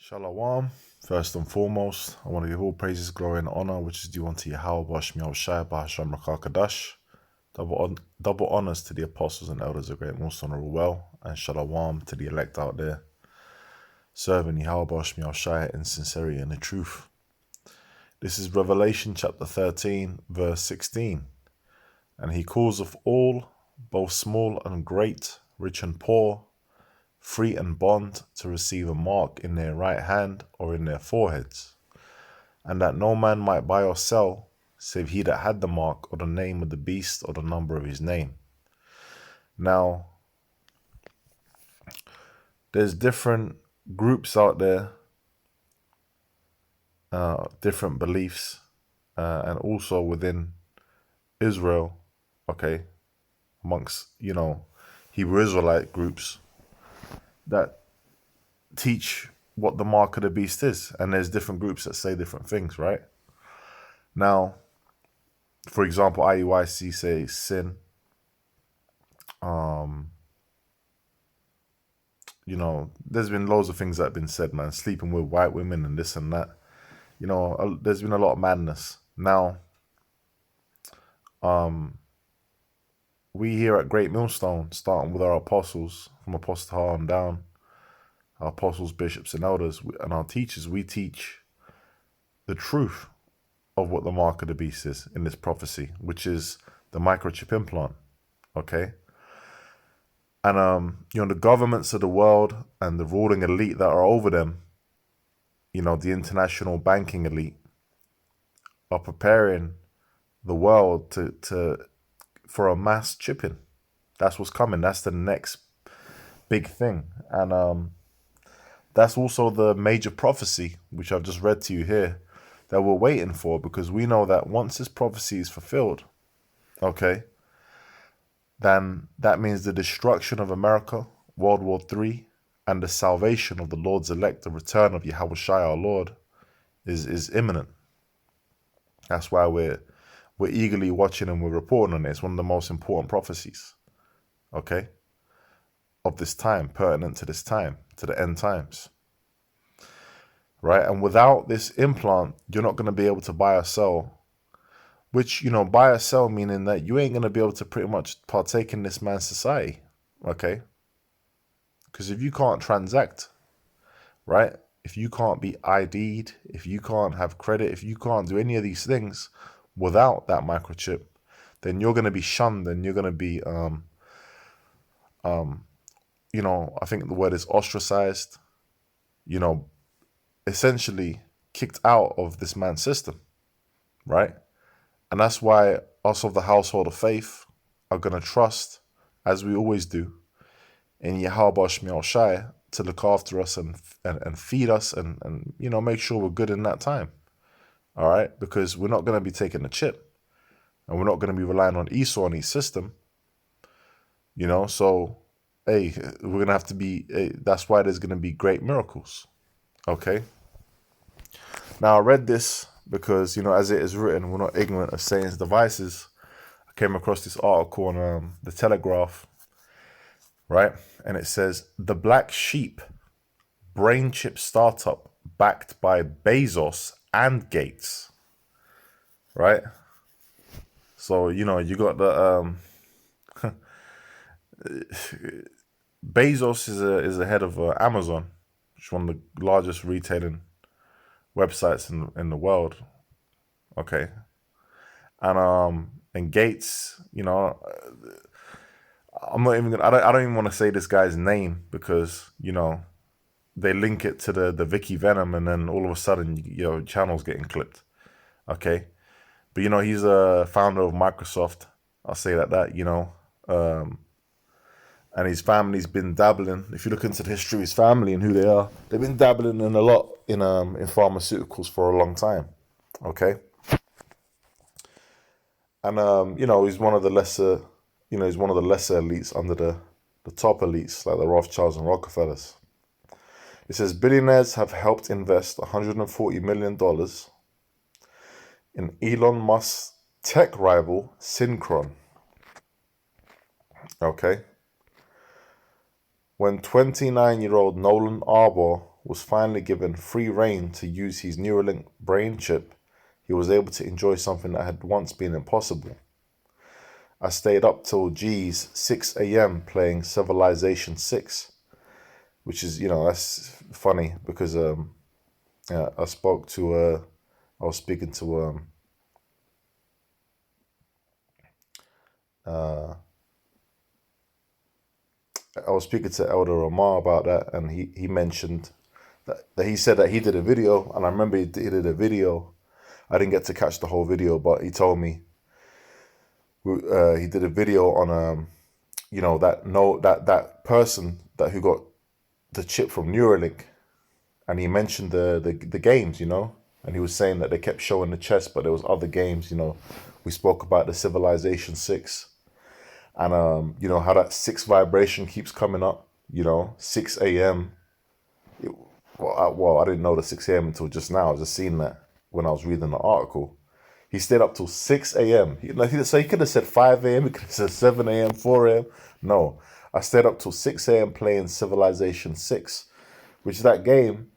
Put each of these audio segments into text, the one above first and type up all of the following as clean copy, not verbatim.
Shalom. First and foremost, I want to give all praises, glory, and honor, which is due unto Yahweh, Bashmiel Shai, Bahasham Rakakadash. Double honors to the apostles and elders of great most honorable well, and shalom to the elect out there, serving Yahweh, Bashmiel Shai in sincerity and the truth. This is Revelation chapter 13, verse 16. And he calls of all, both small and great, rich and poor, free and bond, to receive a mark in their right hand or in their foreheads, and that no man might buy or sell, save he that had the mark or the name of the beast or the number of his name. Now, there's different groups out there, different beliefs, and also within Israel, amongst, Hebrew Israelite groups that teach what the mark of the beast is. And there's different groups that say different things, right? Now, for example, IUIC say sin. There's been loads of things that have been said, man. Sleeping with white women and this and that. There's been a lot of madness. Now, we here at Great Millstone, starting with our apostles, from Apostle Har on down, our apostles, bishops, and elders, and our teachers, we teach the truth of what the mark of the beast is in this prophecy, which is the microchip implant, okay? And, the governments of the world and the ruling elite that are over them, the international banking elite, are preparing the world for a mass chipping. That's what's coming. That's the next big thing. And that's also the major prophecy, which I've just read to you here, that we're waiting for, because we know that once this prophecy is fulfilled, then that means the destruction of America, World War III, and the salvation of the Lord's elect, the return of Yahweh Shai, our Lord, is imminent. That's why we're eagerly watching and we're reporting on it. It's one of the most important prophecies, of this time, pertinent to this time, to the end times. Right? And without this implant, you're not going to be able to buy or sell, which, buy or sell meaning that you ain't going to be able to pretty much partake in this man's society, Because if you can't transact, right? If you can't be ID'd, if you can't have credit, if you can't do any of these things without that microchip, then you're going to be shunned and you're going to be, I think the word is ostracized, essentially kicked out of this man's system, right? And that's why us of the household of faith are going to trust, as we always do, in Yahweh Shmiel Shai to look after us and feed us and make sure we're good in that time, all right? Because we're not going to be taking the chip, and we're not going to be relying on Esau and his system, so, hey, we're going to have to be, that's why there's going to be great miracles, Now, I read this because, as it is written, we're not ignorant of Satan's devices. I came across this article on the Telegraph, right? And it says, the Black Sheep brain chip startup backed by Bezos and Gates, right? So, you got the... Bezos is the head of Amazon, which is one of the largest retailing websites in the world, and Gates, I'm not even gonna, I don't even want to say this guy's name because they link it to the Vicky Venom, and then all of a sudden channels getting clipped, but he's a founder of Microsoft. I'll say that and his family's been dabbling. If you look into the history of his family and who they are, they've been dabbling in a lot in pharmaceuticals for a long time. And he's one of the lesser, elites under the top elites, like the Rothschilds and Rockefellers. It says billionaires have helped invest $140 million in Elon Musk's tech rival Synchron. When 29-year-old Nolan Arbor was finally given free rein to use his Neuralink brain chip, he was able to enjoy something that had once been impossible. I stayed up till 6 a.m. playing Civilization 6, which is, that's funny because I was speaking to Elder Omar about that, and he mentioned that he said that he did a video, and I remember he did a video. I didn't get to catch the whole video, but he told me he did a video on that person who got the chip from Neuralink, and he mentioned the games, and he was saying that they kept showing the chess, but there was other games, we spoke about the Civilization 6, and how that 6 vibration keeps coming up, 6 a.m. Well, I didn't know the 6 a.m. until just now. I just seen that when I was reading the article. He stayed up till 6 a.m. So he could have said 5 a.m. He could have said 7 a.m., 4 a.m. No, I stayed up till 6 a.m. playing Civilization 6, which that game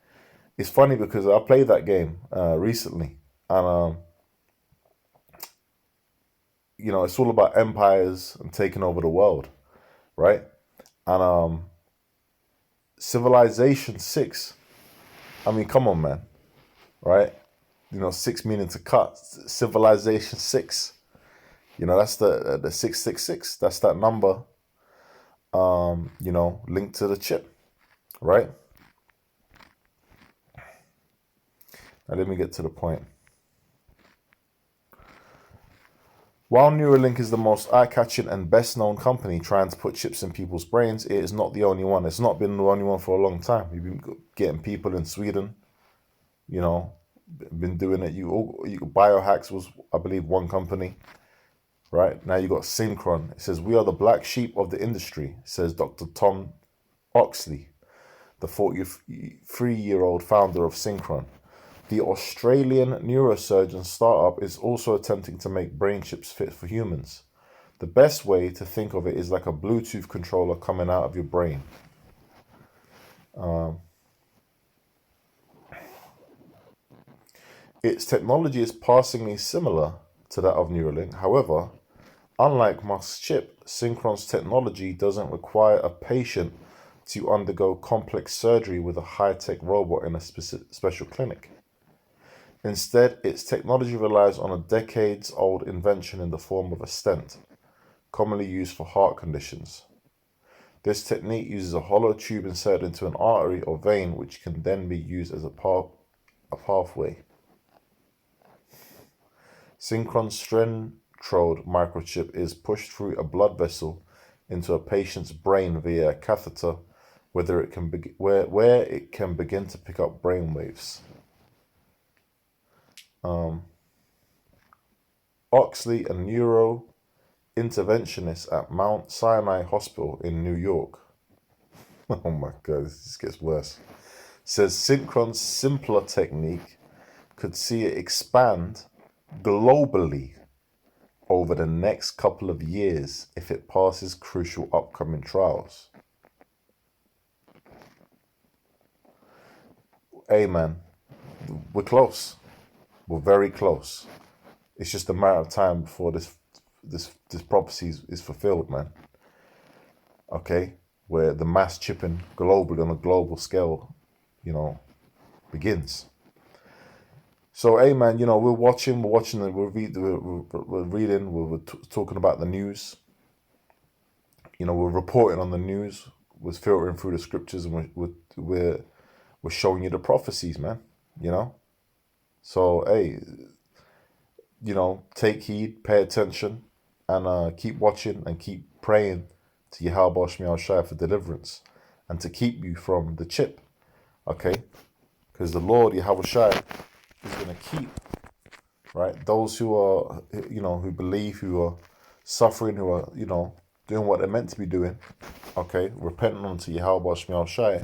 is funny because I played that game recently. And, it's all about empires and taking over the world, right? And Civilization 6, I mean, come on, man, right? 6 meaning to cut. Civilization 6, that's the 666. That's that number, linked to the chip, right? Now let me get to the point. While Neuralink is the most eye-catching and best-known company trying to put chips in people's brains, it is not the only one. It's not been the only one for a long time. We've been getting people in Sweden, been doing it. Biohacks was, I believe, one company, right? Now you got Synchron. It says, "We are the black sheep of the industry," says Dr. Tom Oxley, the 43-year-old founder of Synchron. The Australian neurosurgeon startup is also attempting to make brain chips fit for humans. The best way to think of it is like a Bluetooth controller coming out of your brain. Its technology is passingly similar to that of Neuralink. However, unlike Musk's chip, Synchron's technology doesn't require a patient to undergo complex surgery with a high-tech robot in a special clinic. Instead, its technology relies on a decades-old invention in the form of a stent, commonly used for heart conditions. This technique uses a hollow tube inserted into an artery or vein, which can then be used as a pathway. Synchron's Stentrode microchip is pushed through a blood vessel into a patient's brain via a catheter, where it can begin to pick up brain waves. Oxley, a neuro-interventionist at Mount Sinai Hospital in New York, oh my God, this gets worse, says Synchron's simpler technique could see it expand globally over the next couple of years if it passes crucial upcoming trials. Hey man, we're close. We're very close. It's just a matter of time before this prophecy is fulfilled, man. Okay? Where the mass chipping globally on a global scale, begins. So, hey, man, we're watching, we're reading, we're talking about the news. We're reporting on the news, we're filtering through the scriptures, and we're showing you the prophecies, man, So, hey, take heed, pay attention, and keep watching and keep praying to Yahweh Shemiel Shai for deliverance and to keep you from the chip, okay? Because the Lord, Yahweh Shai, is going to keep, right, those who are, who believe, who are suffering, who are, doing what they're meant to be doing, okay, repenting unto Yahweh Shemiel Shai.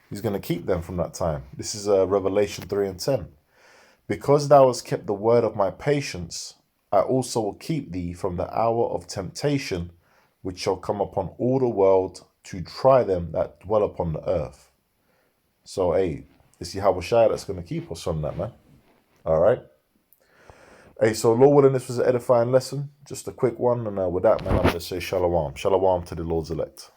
He's going to keep them from that time. This is Revelation 3:10. Because thou hast kept the word of my patience, I also will keep thee from the hour of temptation, which shall come upon all the world to try them that dwell upon the earth. So, hey, it's Yahweh Shai that's going to keep us from that, man. All right. Hey, so Lord willing, this was an edifying lesson. Just a quick one. And with that, man, I'm going to say shalom. Shalom to the Lord's elect.